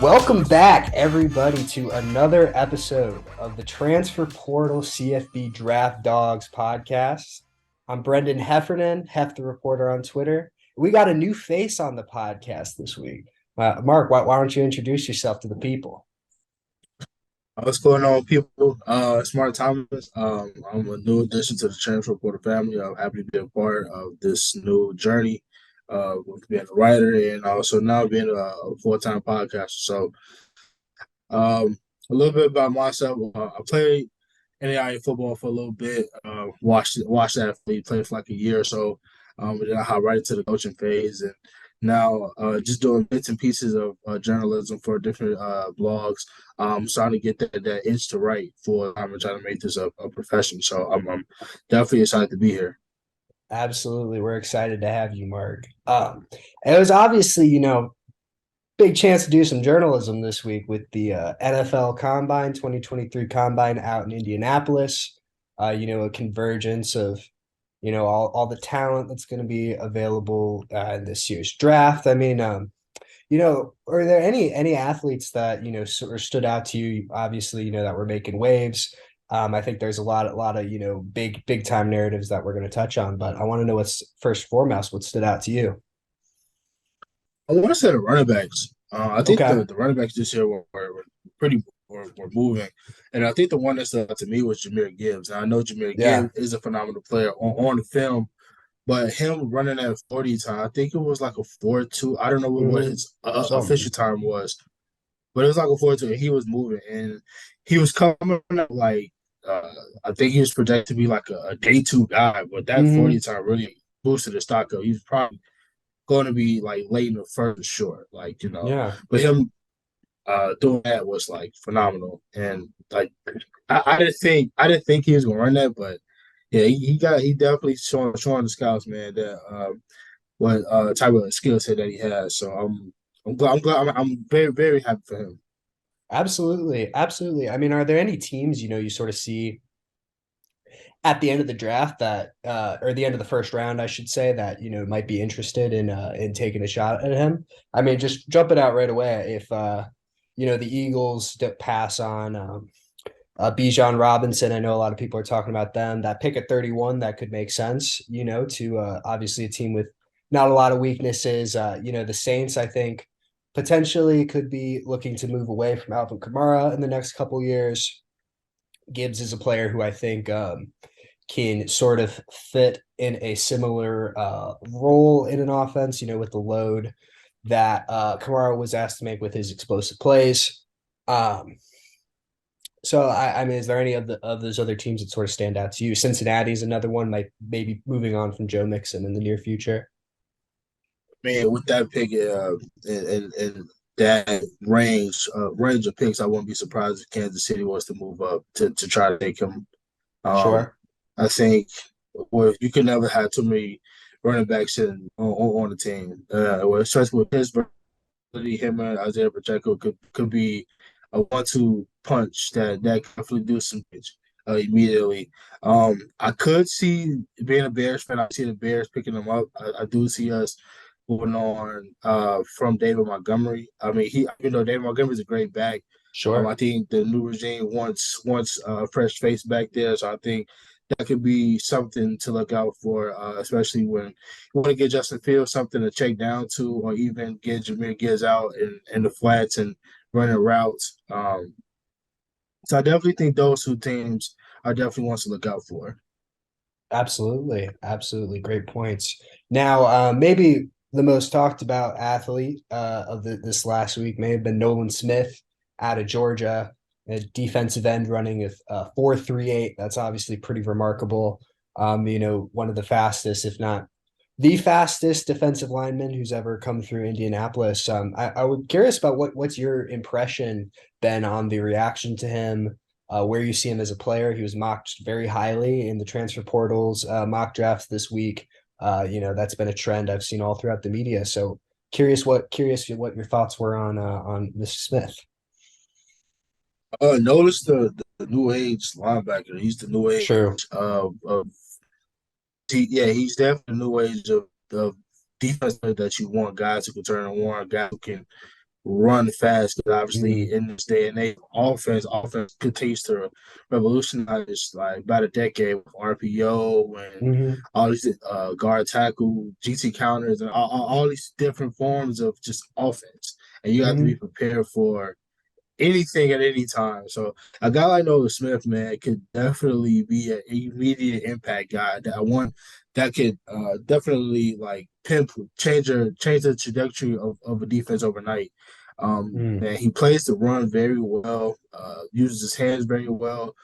Welcome back, everybody, to another episode of the Transfer Portal CFB Draft Dogs podcast. I'm Brendan Heffernan, Hef the Reporter on Twitter. We got a new face on the podcast this week. Mark, why don't you introduce yourself to the people? What's going on, people? Smart Thomas. I'm a new addition to the Transfer Portal family. I'm happy to be a part of this new journey with being a writer and also now being a full-time podcaster. So, a little bit about myself. I played NAIA football for a little bit. Watched that play for like a year or so. And then I hopped right into the coaching phase, and now just doing bits and pieces of journalism for different blogs. Starting to get that itch to write for. I'm trying to make this a profession. So I'm definitely excited to be here. Absolutely. We're excited to have you, Mark. It was obviously, big chance to do some journalism this week with the NFL Combine 2023 Combine out in Indianapolis. A convergence of all the talent that's going to be available in this year's draft. I mean, are there any athletes that sort of stood out to you? Obviously, that were making waves. I think there's a lot of big time narratives that we're going to touch on, but I want to know what's first and foremost what stood out to you. I want to say the running backs. I think Okay. the running backs this year were pretty were moving, and I think the one that stood out to me was Jameer Gibbs. Now I know Jameer Yeah. Gibbs is a phenomenal player on the film, but him running that 40 time, I think it was like a 4.2. I don't know what Mm-hmm. his Something. official time was, but it was like a 4.2, and he was moving, and he was coming up like uh, I think he was projected to be like a day two guy, but that 40 Mm-hmm. time really boosted his stock up. He was probably going to be like late in the first short, Yeah. But him doing that was like phenomenal, and like I didn't think he was gonna run that, but yeah, he definitely showing the scouts, man, that what type of skill set that he has. So I'm very happy for him. Absolutely. Absolutely. I mean, are there any teams, you sort of see at the end of the draft that or the end of the first round, I should say, that might be interested in taking a shot at him? I mean, just jump it out right away. If the Eagles pass on Bijan Robinson, I know a lot of people are talking about them. That pick at 31, that could make sense, to obviously a team with not a lot of weaknesses. The Saints, I think, potentially could be looking to move away from Alvin Kamara in the next couple years. Gibbs is a player who I think can sort of fit in a similar role in an offense, with the load that Kamara was asked to make with his explosive plays. Um, I mean, is there any of those other teams that sort of stand out to you? Cincinnati is another one, might maybe moving on from Joe Mixon in the near future. Man, with that pick and that range of picks, I wouldn't be surprised if Kansas City was to move up to try to take him. Um, Sure. I think well, you could never have too many running backs on the team. Well, especially with his versatility, him and Isaiah Pacheco could be a 1-2 punch that could definitely do some damage immediately. I could see being a Bears fan. I see the Bears picking them up. I do see us moving on from David Montgomery. I mean, David Montgomery is a great back. I Sure. think the new regime wants a fresh face back there. So I think that could be something to look out for, especially when you want to get Justin Fields something to check down to, or even get Jameer Gibbs out in the flats and running routes. So I definitely think those two teams are definitely ones to look out for. Absolutely. Absolutely. Great points. Now, maybe the most talked about athlete of this last week may have been Nolan Smith out of Georgia, a defensive end running a 4.38. That's obviously pretty remarkable. One of the fastest, if not the fastest defensive lineman who's ever come through Indianapolis. I was curious about what's your impression been on the reaction to him, where you see him as a player. He was mocked very highly in the transfer portals mock drafts this week. That's been a trend I've seen all throughout the media. So curious what your thoughts were on Mr. Smith. Notice the new age linebacker. He's the new age True. of he's definitely the new age of defense that you want guys who can turn and warn, guys who can run fast because Mm-hmm. obviously in this day and age, offense continues to revolutionize like about a decade with RPO and Mm-hmm. all these guard tackle, GT counters, and all these different forms of just offense. And you have to be Mm-hmm. prepared for anything at any time. So a guy like Noah Smith, man, could definitely be an immediate impact guy. That one that could definitely like change the trajectory of a defense overnight. Mm-hmm. Man, he plays the run very well. Uses his hands very well.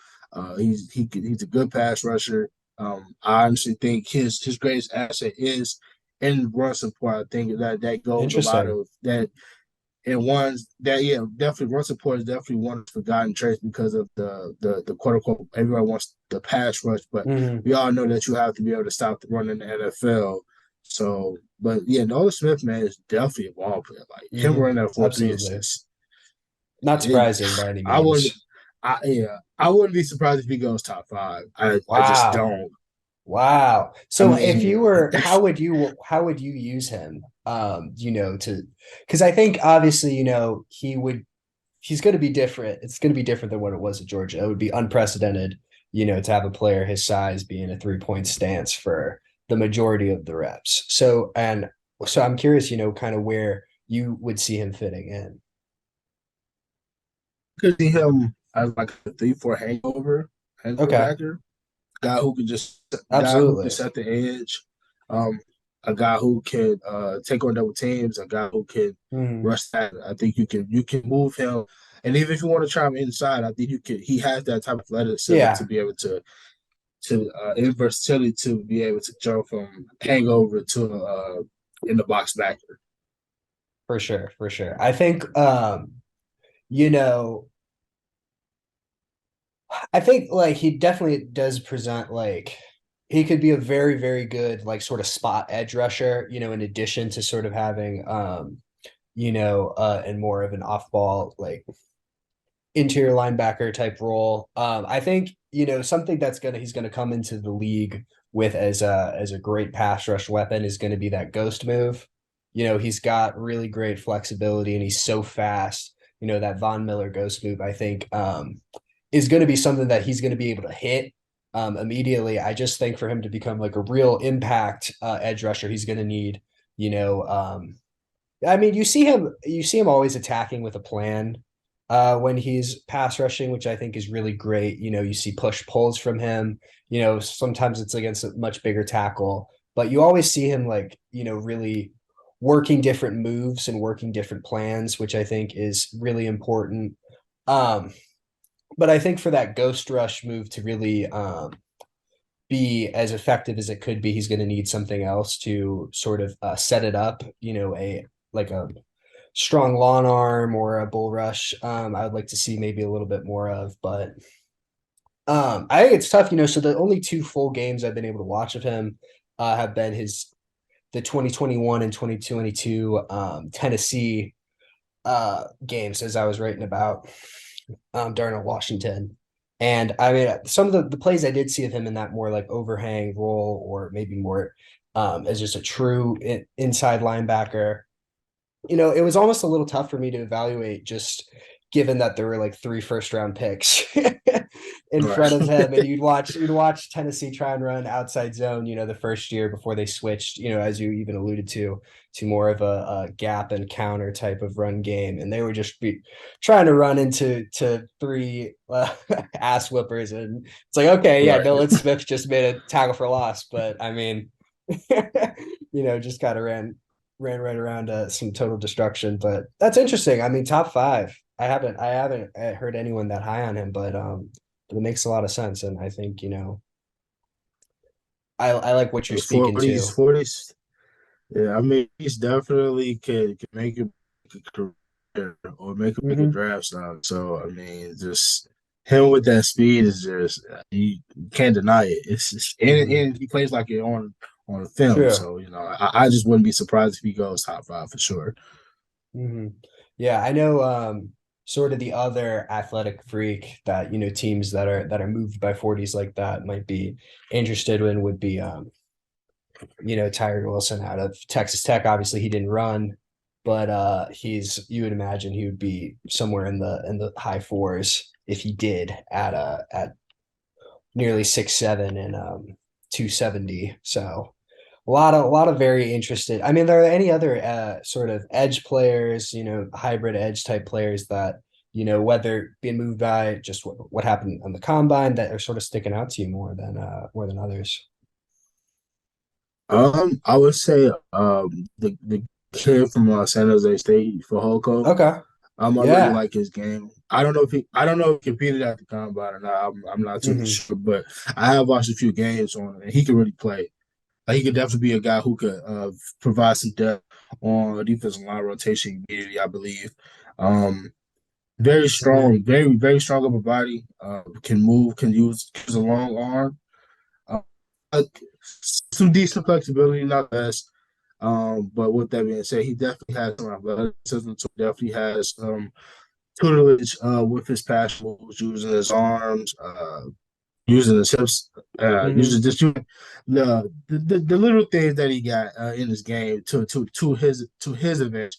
He's a good pass rusher. I honestly think his greatest asset is in run support. I think that goes a lot Interesting. of that and ones that definitely run support is definitely one of the forgotten traits because of the quote unquote everyone wants the pass rush, but Mm-hmm. we all know that you have to be able to stop the run in the NFL. So, but yeah, Nolan Smith, man, is definitely a ball player. Like him Mm-hmm. running that 4.3 is Absolutely. just Not it. surprising by any I wouldn't. means. I wouldn't be surprised if he goes top five. I just Wow. don't. Wow. I So if you mean, were, how would you use him? To because I think obviously, he's going to be different. It's going to be different than what it was at Georgia. It would be unprecedented, to have a player his size be in a 3-point stance for the majority of the reps. So I'm curious, kind of where you would see him fitting in. could see him as like a 3-4 hangover Okay. backer. Guy who could just guy who can Absolutely. set the edge, a guy who can take on double teams, a guy who can Mhm. rush that. I think you can move him, and even if you want to try him inside, I think you can. He has that type of athleticism to Yeah, be able to in versatility to be able to jump from hangover to in the box backer. for sure, for sure. I think you know, I think like he definitely does present like he could be a very, very good like sort of spot edge rusher, in addition to sort of having and more of an off ball like interior linebacker type role. I think, something he's gonna come into the league with as a great pass rush weapon is gonna be that ghost move. He's got really great flexibility and he's so fast. That Von Miller ghost move, I think, is going to be something that he's going to be able to hit immediately. I just think for him to become like a real impact edge rusher, he's going to need, you know, I mean, you see him always attacking with a plan when he's pass rushing, which I think is really great. You see push pulls from him. Sometimes it's against a much bigger tackle, but you always see him like, really working different moves and working different plans, which I think is really important. Um, but I think for that ghost rush move to really be as effective as it could be, he's going to need something else to sort of set it up. A strong lawn arm or a bull rush. I would like to see maybe a little bit more of, but I think it's tough. So the only two full games I've been able to watch of him have been the 2021 and 2022 Tennessee games, as I was writing about Darnell Washington. And I mean, some of the plays I did see of him in that more like overhang role, or maybe more as just a true inside linebacker. It was almost a little tough for me to evaluate, just given that there were like 3 first-round picks in Right. front of him, and you'd watch Tennessee try and run outside zone, the first year before they switched, as you even alluded to more of a gap and counter type of run game, and they would just be trying to run into three ass whippers, and it's like, okay, yeah, Right. Nolan Smith just made a tackle for loss, but I mean, just kind of ran right around some total destruction. But that's interesting. I mean, top five. I haven't heard anyone that high on him, but it makes a lot of sense, and I think I like what you're The speaking 40s, to. 40s. Yeah, I mean, he's definitely can make a career or make a Hmm. draft stock. So I mean, just him with that speed is just you can't deny it. It's just, Hmm. and he plays like it on the film. True. So I just wouldn't be surprised if he goes top five for sure. Hmm. Yeah, I know. Sort of the other athletic freak that teams that are moved by 40s like that might be interested in would be Tyree Wilson out of Texas Tech. Obviously, he didn't run. but you would imagine he would be somewhere in the high fours if he did at nearly 6'7" and 270. So a lot of very interested. I mean, there are any other sort of edge players, hybrid edge type players that, whether being moved by just what happened on the combine that are sort of sticking out to you more than others. I would say the kid from San Jose State for Holco. Okay. I really Yeah. like his game. I don't know if he competed at the combine or not. I'm not too Hmm. sure, but I have watched a few games on him, and he can really play. Like he could definitely be a guy who could provide some depth on a defensive line rotation immediately. I believe. Very Hmm. strong, very strong upper body. Can move, can use a long arm. Uh, uh, some decent flexibility, not best. But with that being said, he definitely has some athleticism. So definitely has tutelage with his pass moves, using his arms, using his hips, using Hmm. just using the little things that he got in his game to his advantage.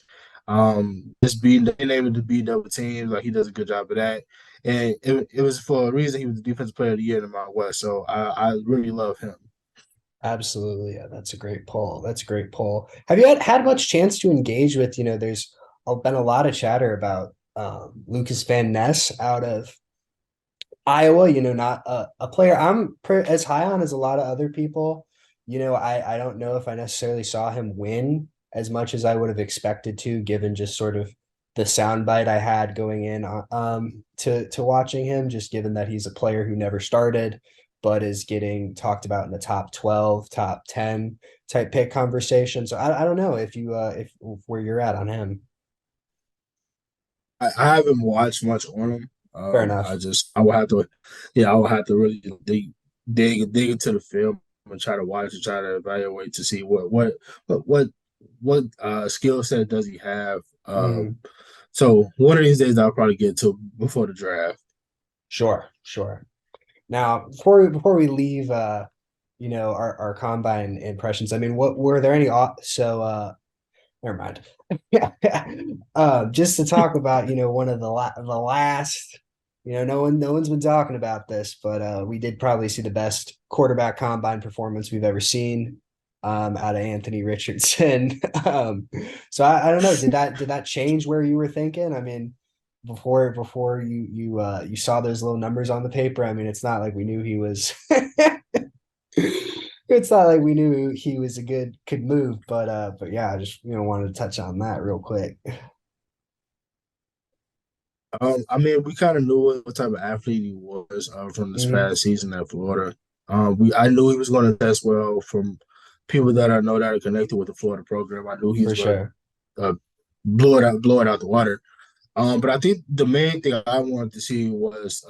Just being able to beat double teams, like he does a good job of that. And it was for a reason he was the defensive player of the year in the Mountain West. So I really love him. Absolutely. Yeah, that's a great poll. That's a great poll. Have you had much chance to engage with, there's been a lot of chatter about Lucas Van Ness out of Iowa, not a player as high on as a lot of other people. I don't know if I necessarily saw him win as much as I would have expected to, given just sort of the soundbite I had going in to watching him, just given that he's a player who never started, but is getting talked about in the top 12, top 10 type pick conversation. So I don't know if where you're at on him. I haven't watched much on him. Fair enough. I will have to, yeah, I will have to really dig into the film and try to watch and try to evaluate to see what skill set does he have. Mhm. So one of these days I'll probably get to before the draft. Sure, sure. Now, before we leave, our combine impressions. I mean, what were there any? Never mind. Yeah, just to talk about, one of the last. No one's been talking about this, but we did probably see the best quarterback combine performance we've ever seen, out of Anthony Richardson. So I don't know. Did that change where you were thinking? I mean, before you saw those little numbers on the paper. I mean, it's not like we knew he was. It's not like we knew he was a good could move, but yeah, I just wanted to touch on that real quick. I mean, we kind of knew what type of athlete he was from this Hmm. past season at Florida. I knew he was going to test well from people that I know that are connected with the Florida program. I knew he For was going sure. to blow it out the water. But I think the main thing I wanted to see was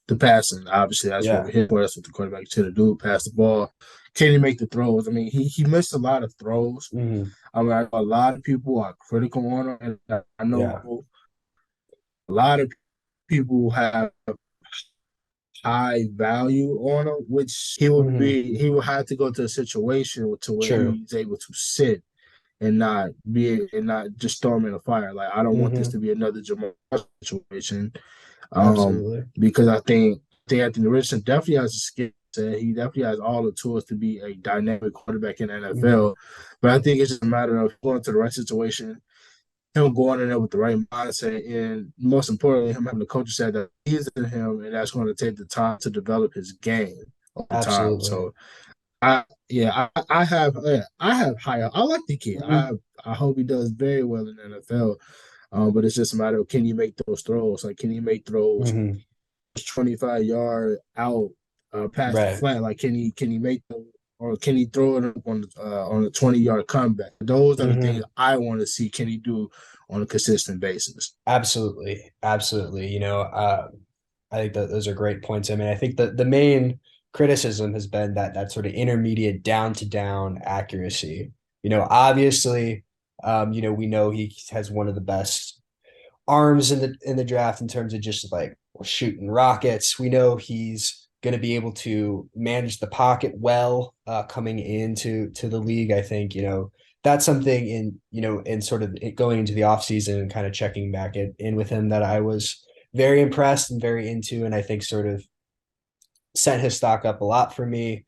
the passing. Obviously, that's what Yeah. we're here for. That's what the quarterback should do: pass the ball. Can he make the throws? I mean, he missed a lot of throws. Hmm. I mean, a lot of people are critical on him, and I know Yeah. a lot of people have high value on him, which Hmm. he will have to go to a situation to where True. he's able to sit and not just throw him in a fire. Like I don't want this Hmm. to be another Jamal situation. Um, Absolutely. because I think Anthony Richardson definitely has a skill set. He definitely has all the tools to be a dynamic quarterback in the Hmm. NFL. But I think it's just a matter of going to the right situation, him going in there with the right mindset, and most importantly, him having the coach said that he's in him, and that's going to take the time to develop his game over time. Absolutely. So I have higher. I like the kid. Hmm. I hope he does very well in the NFL. But it's just a matter of can you make those throws? Like can you make throws Hmm. 25-yard out past the Right. flat? Like can he make them or can he throw it on a 20-yard comeback? Those are the things Hmm. I want to see. Can he do on a consistent basis? Absolutely. Absolutely. I think that those are great points. I mean, I think the main criticism has been that sort of intermediate down to down accuracy. Obviously, we know he has one of the best arms in the draft in terms of just like shooting rockets. We know he's going to be able to manage the pocket well, coming into the league. I think that's something in, in sort of going into the off season and kind of checking back in with him that I was very impressed and very into, and I think sort of sent his stock up a lot for me.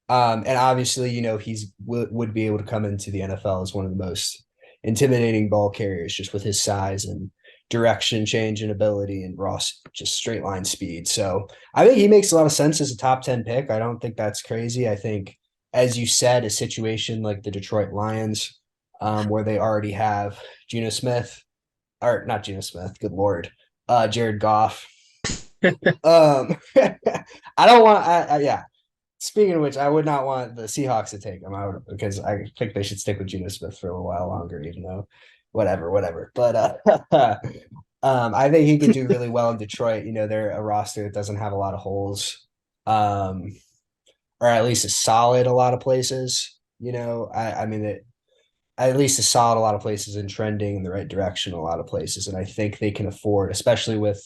And obviously, he's would be able to come into the NFL as one of the most intimidating ball carriers, just with his size and direction change and ability and raw, just straight line speed. So I think he makes a lot of sense as a top 10 pick. I don't think that's crazy. I think, as you said, a situation like the Detroit Lions, where they already have Geno Smith, or not Geno Smith, good Lord, Jared Goff. I don't want, yeah. Speaking of which, I would not want the Seahawks to take him out because I think they should stick with Geno Smith for a little while longer, even though whatever. But I think he could do really well in Detroit. They're a roster that doesn't have a lot of holes, or at least a solid a lot of places. I mean it at least a solid a lot of places and trending in the right direction a lot of places. And I think they can afford, especially with,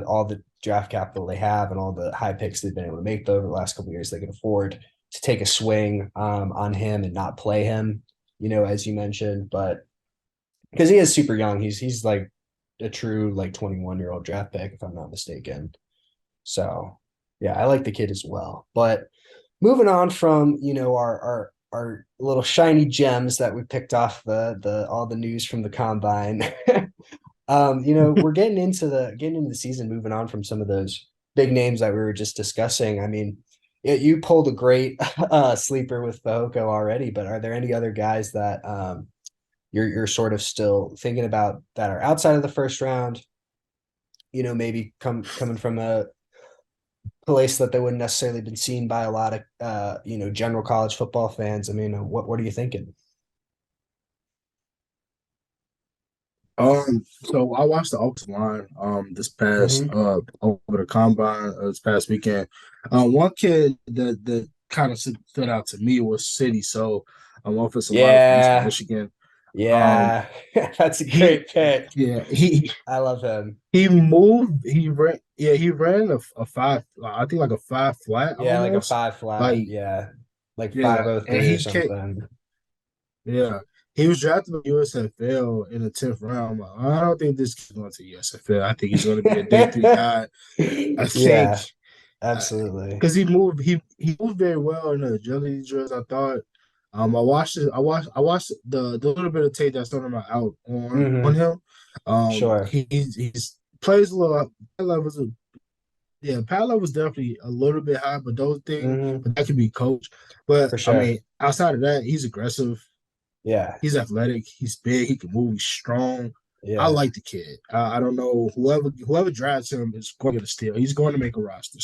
all the draft capital they have and all the high picks they've been able to make over the last couple of years, they can afford to take a swing on him and not play him, as you mentioned. But because he is super young, he's like a true like 21-year-old draft pick, if I'm not mistaken. So yeah, I like the kid as well. But moving on from, our little shiny gems that we picked off the all the news from the combine. We're getting into the season, moving on from some of those big names that we were just discussing. I mean, you pulled a great sleeper with Fehoko already, but are there any other guys that you're sort of still thinking about that are outside of the first round? Maybe coming from a place that they wouldn't necessarily been seen by a lot of general college football fans. I mean, what are you thinking? So I watched the offensive line this past Mm-hmm. over the combine this past weekend. One kid that kind of stood out to me was City. So offensive line from Eastern Yeah, Michigan. Um, yeah, that's a he great pick. yeah he I love him. he moved he ran a five, I think like a five flat Yeah, like a almost, five flat. like Yeah, like yeah, and 503 or something. yeah, he was drafted by USFL in the 10th round. I don't think this kid's going to USFL. I think he's going to be a day three guy. I think Yeah, absolutely. because he moved very well in the agility drills. I thought. I watched the little bit of tape that started my out on Hmm. him. Sure. He's plays a little levels of yeah, pad level was definitely a little bit high, but those things, Hmm. but that can be coached. But For I sure. mean, outside of that, he's aggressive. Yeah. He's athletic. He's big. He can move. He's strong. I Yeah. like the kid. I don't know whoever drafts him is going to get a steal. He's going to make a roster.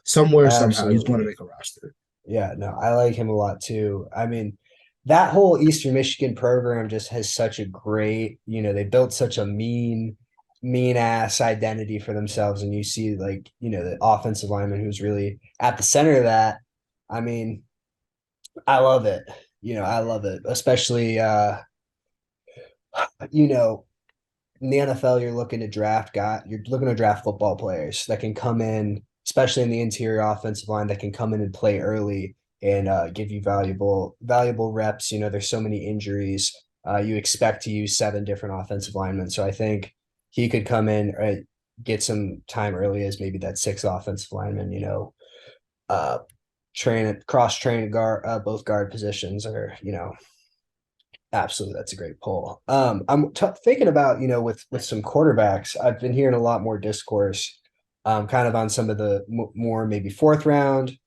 Somewhere somehow he's going to Absolutely. make a roster. Yeah, no, I like him a lot too. I mean, that whole Eastern Michigan program just has such a great, they built such a mean ass identity for themselves. And you see like, the offensive lineman who's really at the center of that. I mean, I love it. I love it. Especially you know, in the NFL, you're looking to draft football players that can come in, especially in the interior offensive line, that can come in and play early and give you valuable reps. There's so many injuries. You expect to use seven different offensive linemen, so I think he could come in, get some time early as maybe that sixth offensive lineman. Uh, cross train guard both guard positions, or absolutely, that's a great poll. I'm thinking about, with some quarterbacks, I've been hearing a lot more discourse, kind of on some of the more maybe fourth round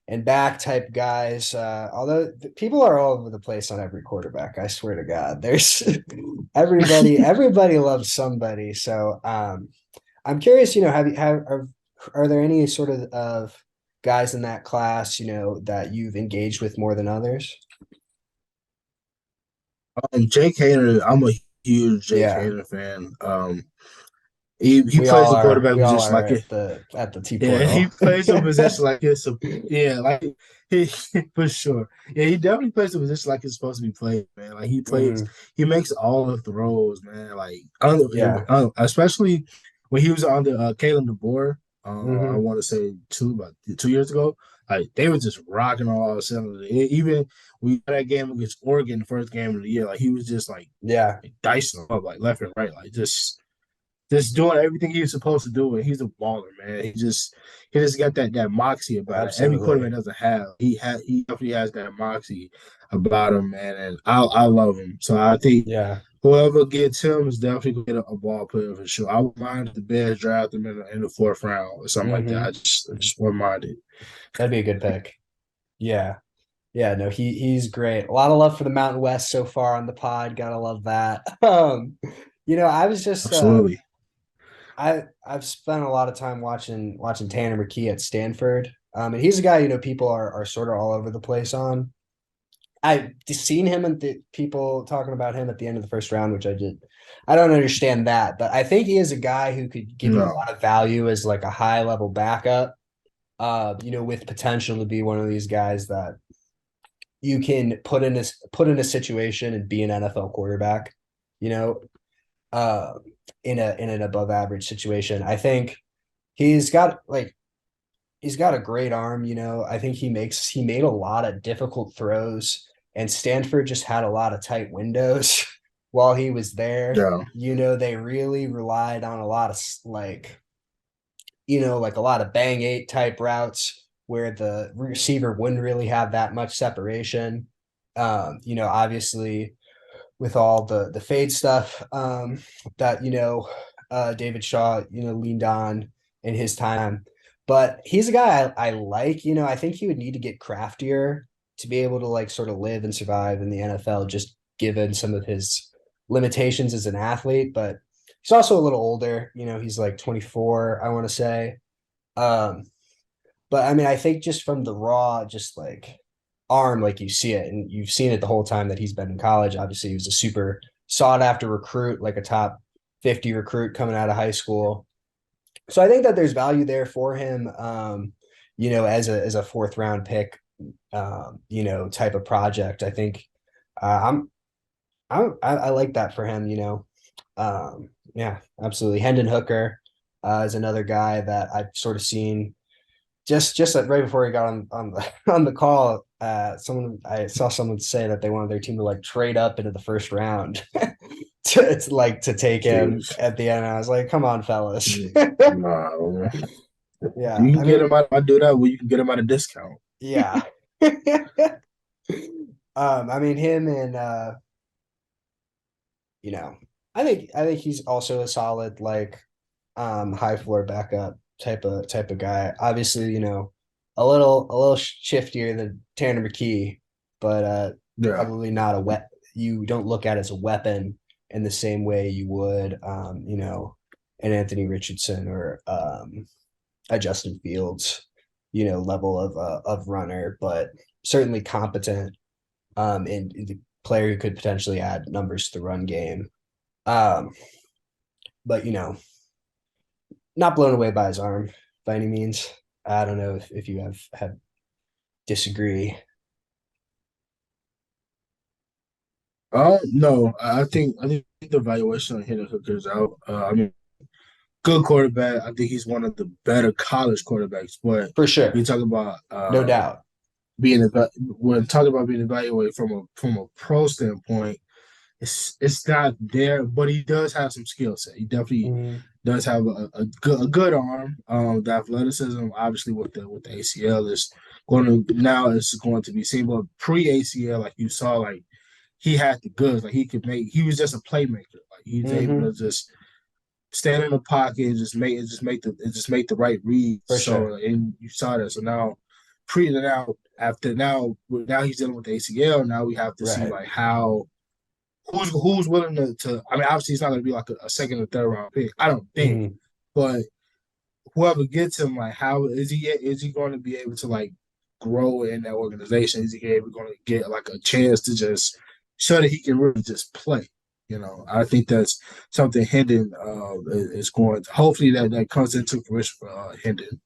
and back type guys. Although people are all over the place on every quarterback, I swear to God, there's everybody loves somebody. So I'm curious, are there any sort of guys in that class, that you've engaged with more than others? Jake Hader, I'm a huge Jake Yeah. Hader fan. He plays the quarterback We all position are like it. at the T Yeah, he portal. plays the position like it's a yeah, like he for sure. Yeah, he definitely plays the position like it's supposed to be played, man. Like Hmm. he makes all the throws, man. Like Yeah. especially when he was on the Kalen DeBoer. I Hmm. want to say about 2 years ago. Like they were just rocking on all cylinders. Even we had that game against Oregon, the first game of the year. Like he was just Yeah. like dicing them up like left and right, like just doing everything he's supposed to do. And he's a baller, man. He just got that moxie about it. Every quarterback Absolutely. doesn't have. He definitely has that moxie about him, man. And I love him. So I think Yeah. whoever gets him is definitely gonna get a ball player for sure. I wouldn't mind if the Bears draft him in the fourth round or something like that. Hmm. I just wouldn't mind it. That'd be a good pick. Yeah. Yeah, no, he's great. A lot of love for the Mountain West so far on the pod. Gotta love that. I was just Absolutely. I've spent a lot of time watching Tanner McKee at Stanford. And he's a guy, people are sort of all over the place on. I've seen him and people talking about him at the end of the first round, which I did. I don't understand that, but I think he is a guy who could give you a No. lot of value as like a high level backup. With potential to be one of these guys that you can put in a situation and be an NFL quarterback, you know, uh, in an above average situation. I think he's got like he's got a great arm. I think he made a lot of difficult throws, and Stanford just had a lot of tight windows while he was there. Yeah. They really relied on a lot of like a lot of bang eight type routes where the receiver wouldn't really have that much separation. Obviously with all the fade stuff that David Shaw leaned on in his time. But he's a guy I like. I think he would need to get craftier to be able to like sort of live and survive in the NFL, just given some of his limitations as an athlete. But he's also a little older. He's like 24, I want to say. Um, but I mean, I think just from the raw, just like arm, like you see it, and you've seen it the whole time that he's been in college. Obviously, he was a super sought after recruit, like a top 50 recruit coming out of high school. So I think that there's value there for him, as a fourth round pick, type of project. I think I like that for him. Yeah, absolutely. Hendon Hooker is another guy that I've sort of seen just like right before he got on the on the call, I saw someone say that they wanted their team to like trade up into the first round to take him Jeez. at the end. I was like, come on, fellas. Nah. Yeah, You can I get mean, him out. I do that. Well, you can get him at a discount. yeah. I mean him and you know, I think he's also a solid like high floor backup type of guy. Obviously, a little shiftier than Tanner McKee, but Yeah. probably not a wet. You don't look at it as a weapon in the same way you would, an Anthony Richardson or a Justin Fields, level of runner, but certainly competent, and the player who could potentially add numbers to the run game. Um, but not blown away by his arm by any means. I don't know if you have disagree. No, I think the valuation on Hendon Hooker is out. I mean, good quarterback. I think he's one of the better college quarterbacks. But For sure. we talk about No doubt. when talking about being evaluated from a pro standpoint, it's not there. But he does have some skill set. He definitely Mhm. does have a good arm. The athleticism, obviously, with the ACL is going to be seen. But pre ACL, like you saw, like he had the goods. Like he was just a playmaker. Like he was able to Mhm. just stand in the pocket and just make the right read. For So sure. and you saw that. So now he's dealing with the ACL. Now we have to see Right. like how who's willing to. I mean, obviously it's not going to be like a second or third round pick. I don't think, Mhm. but whoever gets him, like how is he going to be able to like grow in that organization? Is he able going to get like a chance to just so that he can really just play? I think that's something Hendon is going to. Hopefully that comes into fruition for Hendon.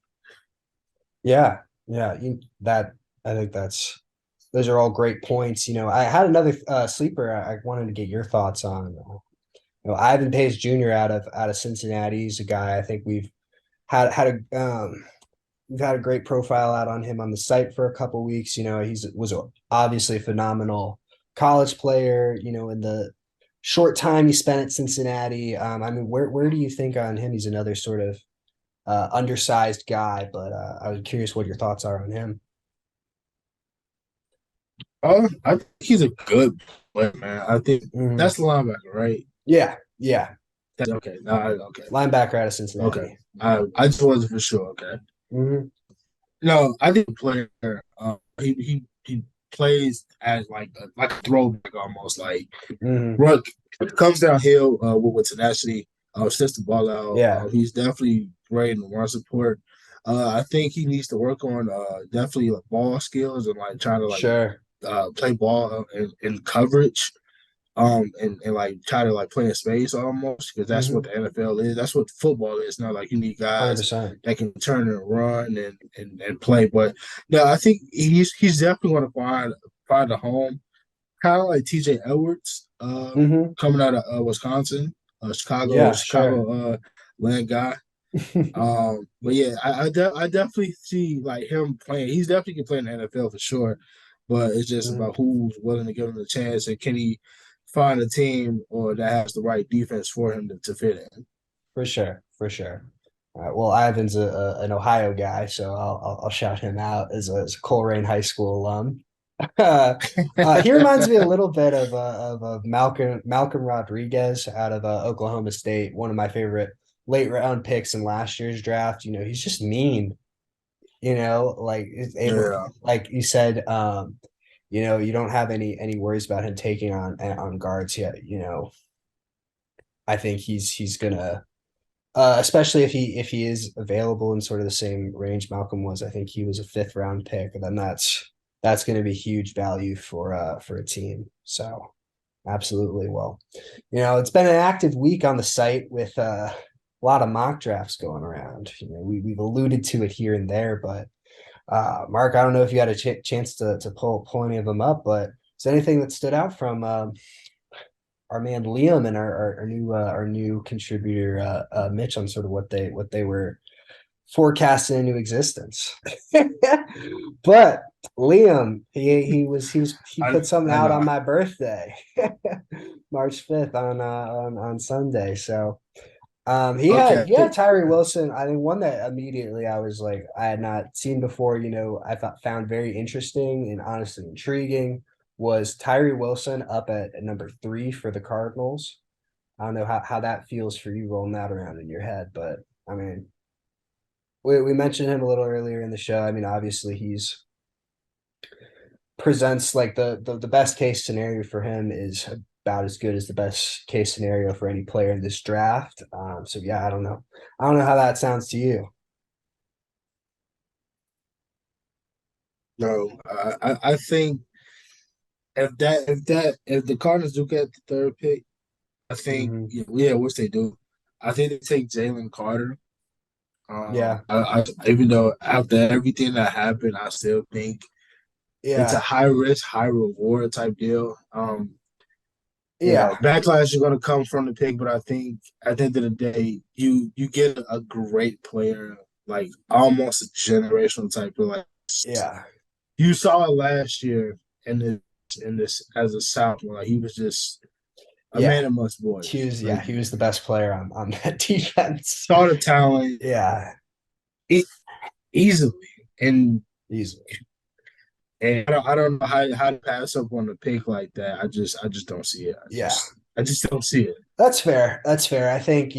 Yeah. Yeah. That I think those are all great points. I had another sleeper I wanted to get your thoughts on. Ivan Pace Jr. out of Cincinnati. He's a guy I think we've had a we've had a great profile out on him on the site for a couple weeks. He's was obviously a phenomenal college player. In the short time he spent at Cincinnati. I mean, where do you think on him? He's another sort of undersized guy, but I was curious what your thoughts are on him. I think he's a good player, man. I think Mhm. that's the linebacker, right? Yeah, yeah, That's okay. Okay. linebacker out of Okay. Cincinnati. I just wasn't for sure. Okay. Hmm. No, I think the player. He plays as like a throwback almost. Like Hmm. Ruck comes downhill with tenacity. Sets the ball out. Yeah, He's definitely great in the run support. I think he needs to work on definitely like ball skills and like trying to like sure. play ball in coverage. And like try to like play in space almost because that's what Hmm. the NFL is. That's what football is now. Like you need guys 100%. that can turn and run and play. But no, I think he's definitely going to find a home, kind of like TJ Edwards, Hmm. coming out of Wisconsin, Chicago, Yeah, sure. Chicago land guy. But yeah, I definitely see like him playing. He's definitely can play in the NFL for sure. But it's just Mhm. about who's willing to give him a chance and can he find a team or that has the right defense for him to fit in. For sure, for sure. Well, Ivan's an Ohio guy, so I'll shout him out as a Coleraine High School alum. He reminds me a little bit of Malcolm Rodriguez out of Oklahoma State, one of my favorite late round picks in last year's draft. He's just mean. Like is able, Yeah. like you said, you don't have any worries about him taking on guards yet. I think he's gonna especially if he is available in sort of the same range Malcolm was. I think he was a fifth round pick, and then that's going to be huge value for a team. So absolutely. Well, it's been an active week on the site with a lot of mock drafts going around. We've alluded to it here and there, but Mark, I don't know if you had a chance to pull any of them up, but is there anything that stood out from our man Liam and our new contributor Mitch on sort of what they were forecasting into existence. But Liam, he I put something I out know. on my birthday, March 5th on Sunday. So he had Okay. he had Tyree Wilson. I think one that immediately I was like I had not seen before. I thought found very interesting and honestly intriguing was Tyree Wilson up at number 3 for the Cardinals. I don't know how that feels for you rolling that around in your head, but I mean, we mentioned him a little earlier in the show. I mean, obviously he's presents like the best case scenario for him is about as good as the best case scenario for any player in this draft. So yeah, I don't know how that sounds to you. No, I think if the Cardinals do get the third pick, I think Hmm. yeah, which they do. I think they take Jalen Carter. Yeah, Even though after everything that happened, I still think it's a yeah, high risk, high reward type deal. yeah, Backlash is going to come from the pick, but I think at the end of the day, you get a great player, like almost a generational type of like yeah, you saw it last year in this as a sophomore. Like he was just a yeah. man amongst He boys. was Like yeah, he was the best player on that defense. saw the talent Yeah, it, easily, and he's I don't know how to pass up on a pick like that. I just don't see it. yeah. I just don't see it. That's fair. That's fair. I think,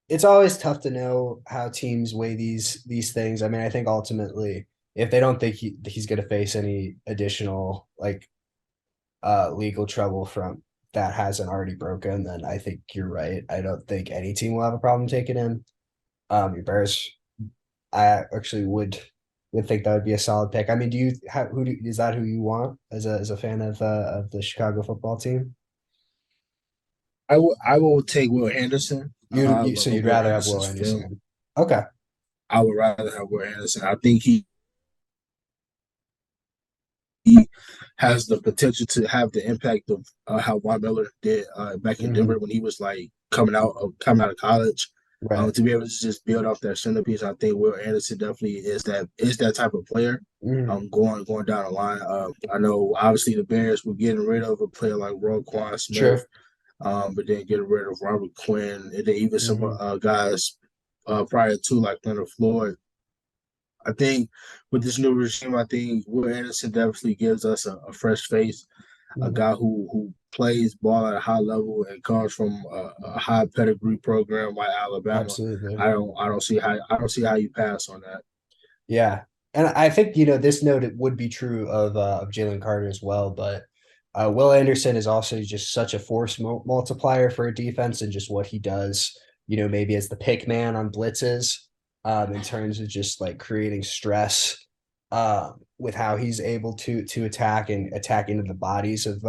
it's always tough to know how teams weigh these things. I mean, I think ultimately, if they don't think he's going to face any additional like legal trouble from that hasn't already broken, then I think you're right. I don't think any team will have a problem taking him. Your Bears, I actually would think that would be a solid pick. I mean, do you is that who you want as a fan of the Chicago football team? I will take Will Anderson. I So love you'd Will rather have Will Anderson's film. Anderson? Okay. I would rather have Will Anderson. I think he has the potential to have the impact of how Von Miller did back in Hmm. Denver when he was like coming out of college. Right. To be able to just build off that centerpiece. I think Will Anderson definitely is that type of player. Mhm. Going down the line. I know obviously the Bears were getting rid of a player like Roquan Smith, True. but then getting rid of Robert Quinn, and then even some Hmm. guys prior to like Leonard Floyd. I think with this new regime, I think Will Anderson definitely gives us a fresh face, a Hmm. guy who plays ball at a high level and comes from a high pedigree program like Alabama. Absolutely. I don't see how you pass on that. Yeah. And I think, this note it would be true of Jalen Carter as well, but Will Anderson is also just such a force multiplier for a defense and just what he does, maybe as the pick man on blitzes, in terms of just like creating stress with how he's able to attack and attack into the bodies of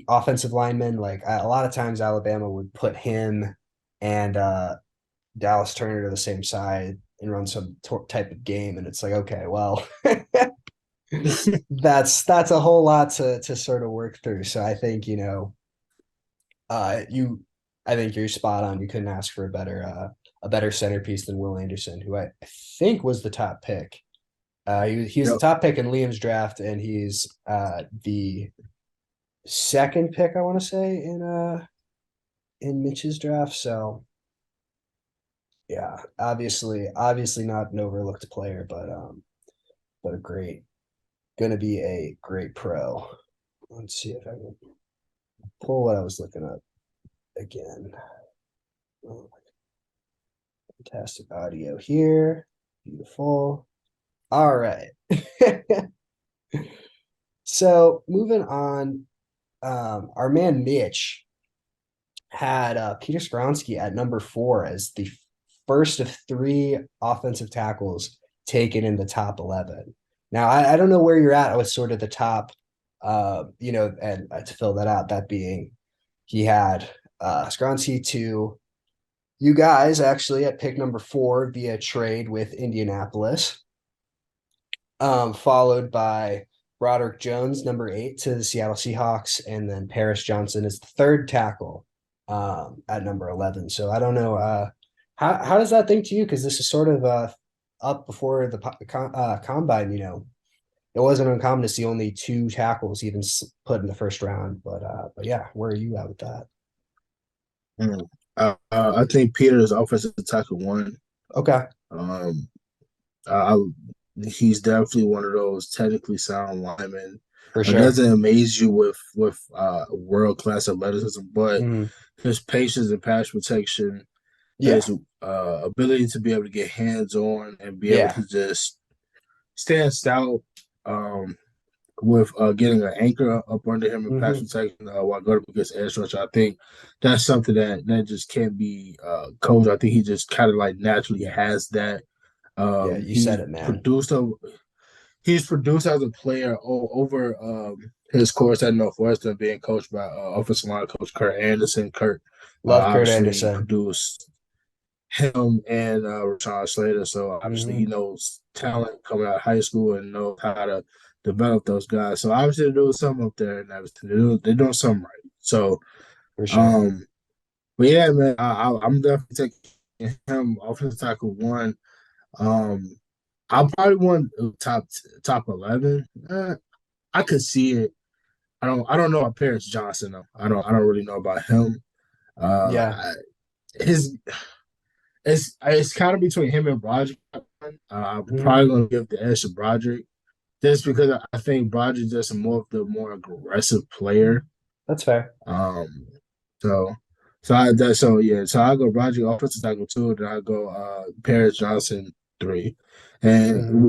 offensive linemen. Like a lot of times Alabama would put him and Dallas Turner to the same side and run some type of game, and it's like, okay, well, that's a whole lot to sort of work through. So I think you I think you're spot on. You couldn't ask for a better centerpiece than Will Anderson, who I think was the top pick. He's the Yep. top pick in Liam's draft, and he's the second pick, I want to say, in Mitch's draft. So yeah, obviously not an overlooked player, but a gonna be a great pro. Let's see if I can pull what I was looking up again. Oh, fantastic audio here. Beautiful. All right. So moving on, our man Mitch had Peter Skronsky at number 4 as the first of 3 offensive tackles taken in the top 11. Now, I don't know where you're at with sort of the top, and to fill that out, that being he had Skronsky to you guys actually at pick number 4 via trade with Indianapolis, followed by Broderick Jones, number 8 to the Seattle Seahawks, and then Paris Johnson is the third tackle at number 11. So I don't know. How does that think to you? Because this is sort of up before the combine. It wasn't uncommon to see only 2 tackles even put in the first round. But yeah, where are you at with that? Mm. I think Peter is offensive tackle one. Okay, Um, I, he's definitely one of those technically sound linemen. for It sure. doesn't amaze you with world class athleticism, but Mhm. his patience and pass protection, Yeah, his ability to be able to get hands on and be able yeah. to just stand stout with getting an anchor up under him and pass Hmm. protection while going up against edge rush. I think that's something that just can't be coached. I think he just kind of like naturally has that. Yeah, you said He's it, man. produced a He's produced as a player over his course at Northwestern, being coached by offensive line coach Kurt Anderson. Kurt Love Kurt obviously Anderson. produced him and Rashawn Slater, so obviously he Hmm. knows talent coming out of high school and knows how to develop those guys. So obviously they're doing something up there, and they're doing something right. So, For sure. um, but yeah, man, I'm definitely taking him offensive tackle one. Um, I probably want top 11. I could see it. I don't know about Paris Johnson though. I don't really know about him. Yeah. Uh, his it's kind of between him and Broderick. I'm Hmm. probably gonna give the edge to Broderick just because I think Broderick's just more aggressive player. That's fair. Um, so so I go Broderick offensive tackle 2, then I go Paris Johnson 3, and Hmm.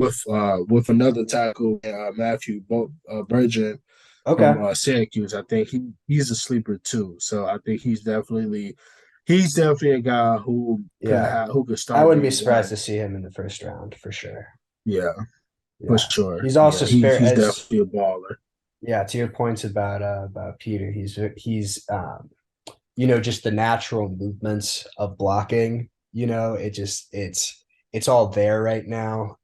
with another tackle Matthew Bergeron from Okay. Syracuse. I think he's a sleeper too. So I think he's definitely a guy Yeah. who could I start wouldn't day be surprised one. to see him in the first round for sure. Yeah, for Yeah. sure. He's also Yeah, spare he's as definitely a baller. yeah, to your points about Peter, he's just the natural movements of blocking, it's all there right now.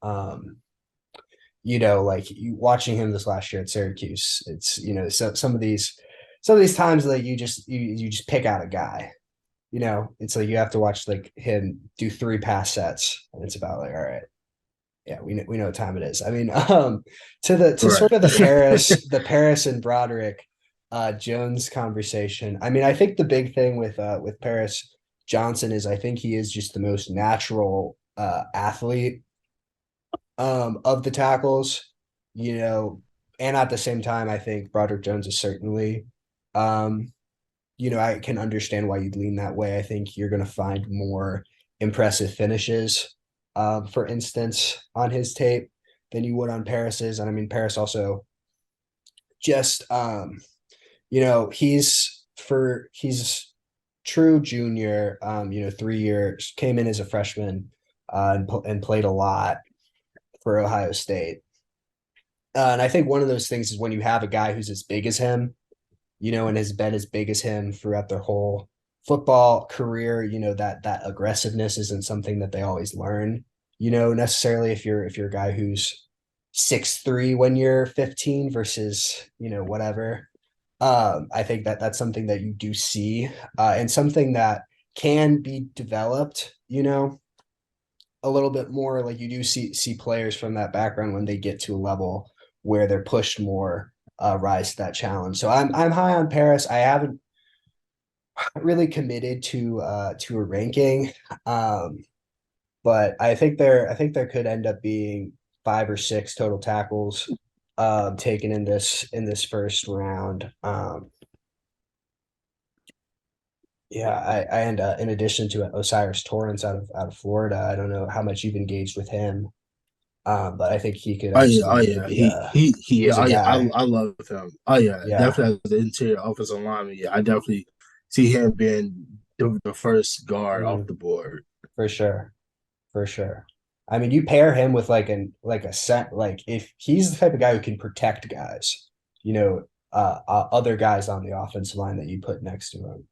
Like you watching him this last year at Syracuse, it's some of these times like you just pick out a guy it's like you have to watch like him do 3 pass sets, and it's about like, all right, yeah, we know what time it is. I mean, to Right. sort of the Paris and Broderick Jones conversation. I mean, I think the big thing with Paris Johnson is I think he is just the most natural athlete of the tackles, you know, and at the same time, I think Broderick Jones is certainly um, I can understand why you'd lean that way. I think you're going to find more impressive finishes, for instance, on his tape than you would on Paris's. And I mean, Paris also just, he's true junior, 3 years, came in as a freshman and played a lot for Ohio State. And I think one of those things is when you have a guy who's as big as him, and has been as big as him throughout their whole football career, that aggressiveness isn't something that they always learn, necessarily if you're a guy who's 6'3" when you're 15 versus, whatever. I think that that's something that you do see, and something that can be developed, a little bit more. Like you do see players from that background when they get to a level where they're pushed more, rise to that challenge. So I'm high on Paris. I haven't really committed to a ranking, um, but I think there could end up being 5 or 6 total tackles taken in this first round. Yeah, and in addition to Osiris Torrance out of Florida, I don't know how much you've engaged with him, but I think he could Oh yeah, oh absolutely yeah. be He he's a oh yeah, guy. I love him. Oh yeah, Yeah. definitely as the interior offensive lineman. Yeah, I definitely see him being the first guard off Mhm. the board. For sure. For sure. I mean, you pair him with like a set, like if he's the type of guy who can protect guys, other guys on the offensive line that you put next to him,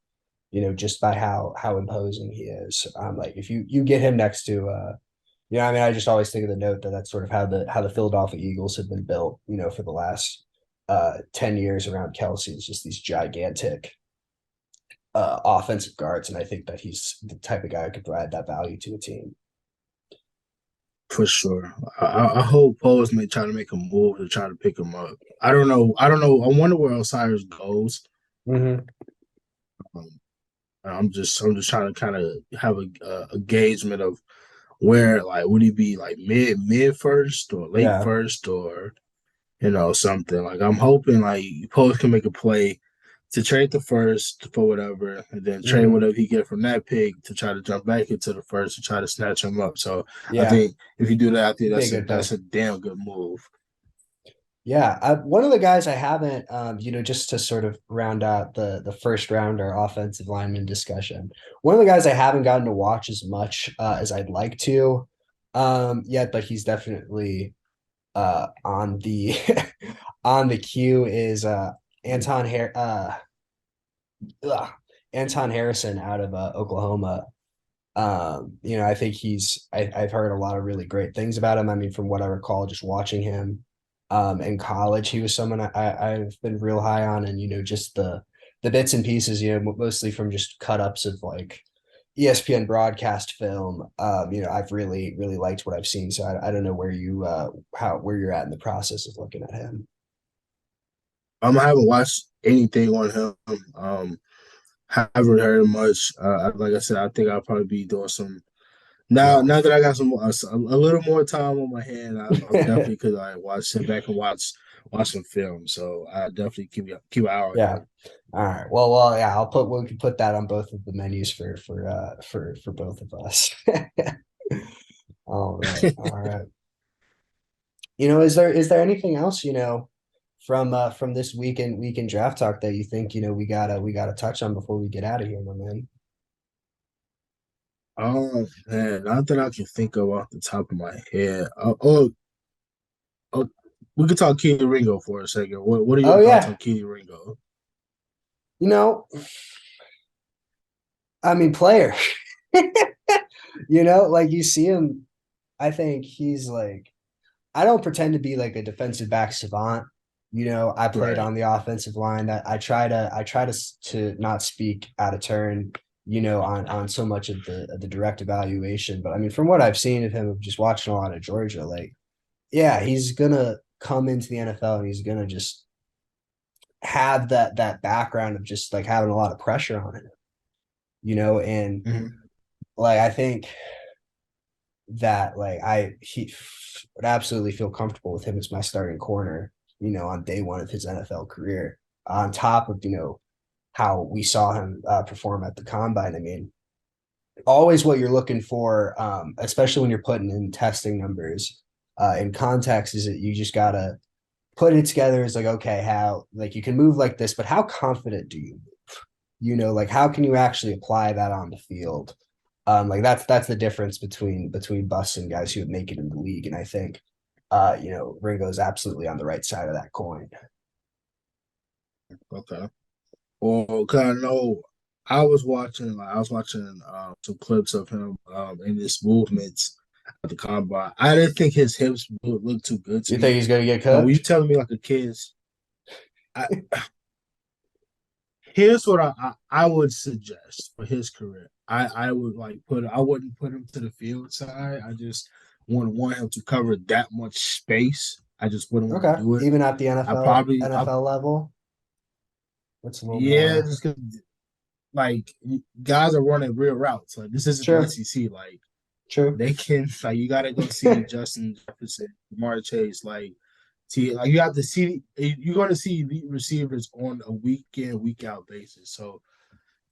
just by how imposing he is. Like if you get him next to I mean, I just always think of the note that that's sort of how the Philadelphia Eagles have been built, for the last 10 years around Kelsey. It's just these gigantic offensive guards, and I think that he's the type of guy who could provide that value to a team. For sure. I hope Poles may try to make a move to try to pick him up. I don't know. I don't know. I wonder where Osiris goes. Mm-hmm. Um, I'm just trying to kind of have a engagement of where, like, would he be like mid first or late Yeah. first, or something. Like I'm hoping like Post can make a play to trade the first for whatever, and then trade Mm-hmm. whatever he get from that pick to try to jump back into the first to try to snatch him up. So I Yeah. think if you do that, I think Be a that's a good that's pick. a damn good move. Yeah, one of the guys I haven't, just to sort of round out the first rounder offensive lineman discussion. One of the guys I haven't gotten to watch as much as I'd like to, yet, but he's definitely on the on the queue is Anton Har ugh, Anton Harrison out of Oklahoma. I think I've heard a lot of really great things about him. I mean, from what I recall, just watching him in college, he was someone I've been real high on, and just the bits and pieces, mostly from just cut ups of like ESPN broadcast film. I've really really liked what I've seen. So I don't know where you're at in the process of looking at him. I haven't watched anything on him. Haven't heard much. Like I said, I think I'll probably be doing some now. Yeah. Now that I got a little more time on my hand, I'm definitely could like sit back and watch some film. So I definitely keep an eye on Yeah. him. All right. Well, yeah, we can put that on both of the menus for both of us. All right. All right. Is there anything else, from this weekend draft talk that you think, we gotta touch on before we get out of here, my man? Oh man, not that I can think of off the top of my head. Oh, we could talk Keely Ringo for a second. What are Oh your thoughts yeah. on Keely Ringo? You know, I mean player. Like you see him, I think he's like I don't pretend to be like a defensive back savant. I played Right. on the offensive line. That I try to not speak out of turn. on so much of the direct evaluation. But I mean, from what I've seen of him, of just watching a lot of Georgia, like, yeah, he's gonna come into the NFL and he's gonna just have that background of just like having a lot of pressure on him, and Mhm. like I think that like he would absolutely feel comfortable with him as my starting corner, on day one of his NFL career. On top of how we saw him perform at the combine. I mean, always what you're looking for, especially when you're putting in testing numbers in context, is that you just gotta put it together as like, okay, how like you can move like this, but how confident do you move? Like how can you actually apply that on the field? Like that's the difference between busts and guys who would make it in the league. And I think Ringo's absolutely on the right side of that coin. Okay. Well, cause I know I was watching some clips of him in his movements at the combine. I didn't think his hips would look too good to You think me. he's gonna get Now, when you cooked? telling me like a kid's, I, here's what I would suggest for his career. I would I wouldn't put him to the field side. I just wouldn't want him to cover that much space. I just wouldn't want to Okay. do it. Even at the I NFL probably I NFL level, it's a little yeah, more. just 'cause, like guys are running real routes. Like this isn't the True. SEC. Like True. they can like you gotta go see Justin Jefferson, Jamar Chase, like you have to see you're gonna see elite receivers on a week in, week out basis. So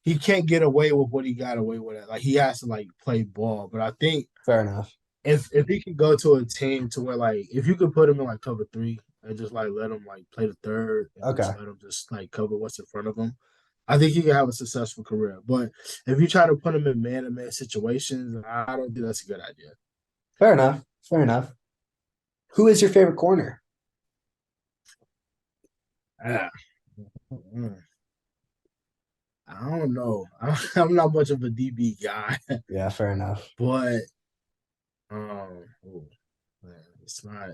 he can't get away with what he got away with. Like he has to like play ball. But I think Fair enough. if he could go to a team to where like if you could put him in like cover three and just like let him like play the third and just Okay. let him just like cover what's in front of him, I think he can have a successful career. But if you try to put him in man to man situations, I don't think that's a good idea. Fair enough. Fair enough. Who is your favorite corner? Ah, mm, I don't know. I'm not much of a DB guy, Yeah, fair enough. but oh, man, it's not.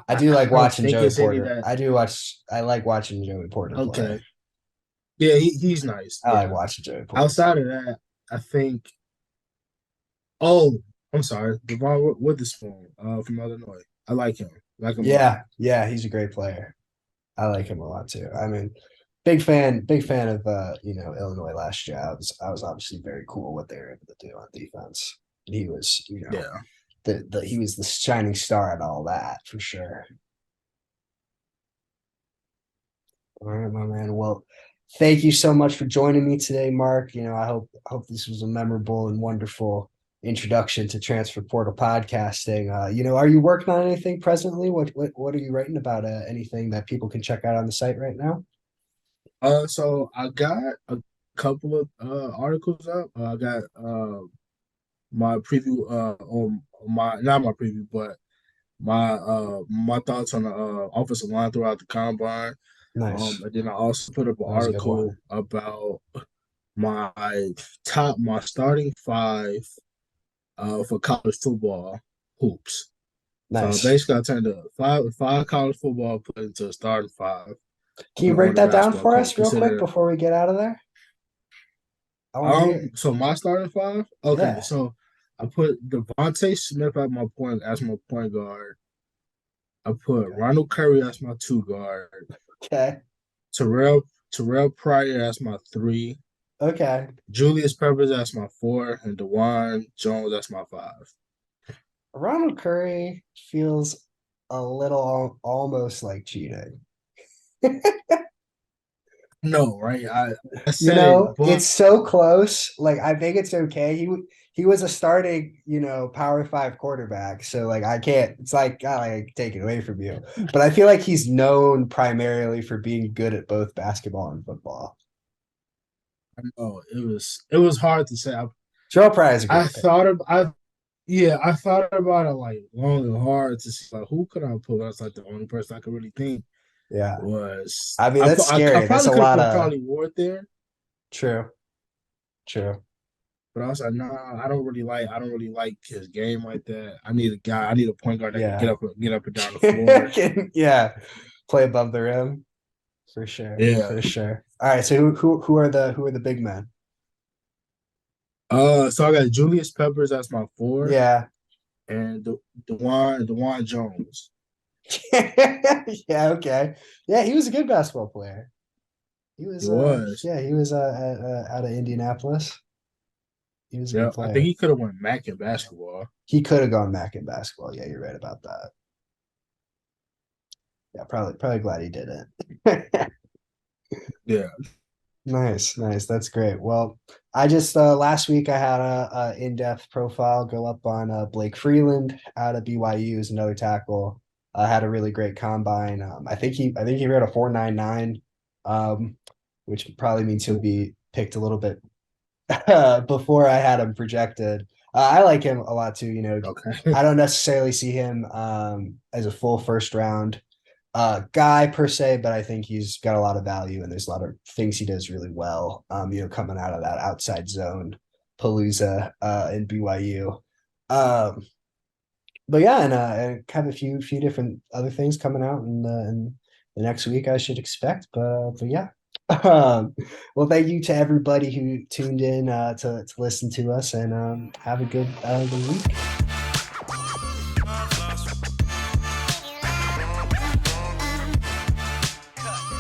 I do like I don't watching think Joey it's any Porter. that I like watching Joey Porter play. okay. Yeah, he's nice. I like Yeah. watching Joey Porter play. Outside of that, I think. Oh, I'm sorry, Devon Witherspoon, from Illinois. I like him. Like him a lot. Yeah, he's a great player. I like him a lot too. I mean, big fan of Illinois last year. I was obviously very cool what they were able to do on defense. He was, Yeah. he was the shining star and all that for sure. All right, my man. Well, thank you so much for joining me today, Mark. I hope this was a memorable and wonderful introduction to transfer portal podcasting. Are you working on anything presently? What are you writing about? Anything that people can check out on the site right now? So I got a couple of articles up. I got my preview on my not my preview, but my thoughts on the offensive line throughout the combine. Nice. And then I also put up an That was a good article one. about my my starting five for college football hoops. So Nice. basically, I turned the five college football put into a starting five Can you on break the that down basketball for court. us real quick Consider before we get out of there? I want to hear. so my starting five. Okay, Yeah. so I put Devontae Smith at my point as my point guard. I put Okay. Ronald Curry as my two guard. Okay. Terrell Pryor as my three. Okay. Julius Peppers as my four, and DeJuan Jones as my five. Ronald Curry feels a little almost like cheating. No, right? I said it, It's but so close. Like I think it's okay. He was a starting, Power Five quarterback. So like I can't. It's like God, I take it away from you. But I feel like he's known primarily for being good at both basketball and football. I know it was hard to say. Joe Pryor is a I great pick. thought of I Yeah, I thought about it like long and hard to see like who could I put. I was like the only person I could really think Yeah. was I mean, that's I scary. That's probably a could have lot put of Charlie Ward there, true. True. but I was like, nah, I don't really like his game like that. I need a point guard that can Yeah. get up and down the floor. Yeah. Play above the rim. For sure. Yeah. For sure. All right. So who are the big men? So I got Julius Peppers as my four, Yeah. and Dewan Jones. Yeah, okay. Yeah, he was a good basketball player. He He was was. yeah, he was out of Indianapolis. He was a Yeah, good I think player. he could have won Mac in basketball. He could have gone back in basketball. Yeah, you're right about that. Yeah, probably glad he didn't. Yeah. Nice, nice. That's great. Well, I just last week I had a in-depth profile go up on Blake Freeland out of BYU as another tackle. Had a really great combine. I think he ran a 4.99, um, which probably means he'll be picked a little bit before I had him projected. I like him a lot too. Okay. I don't necessarily see him as a full first round guy per se, but I think he's got a lot of value and there's a lot of things he does really well. Coming out of that outside zone palooza in BYU. Um, but yeah, and I have a few different other things coming out in the next week I should expect. But yeah. Well, thank you to everybody who tuned in to listen to us and have a good week.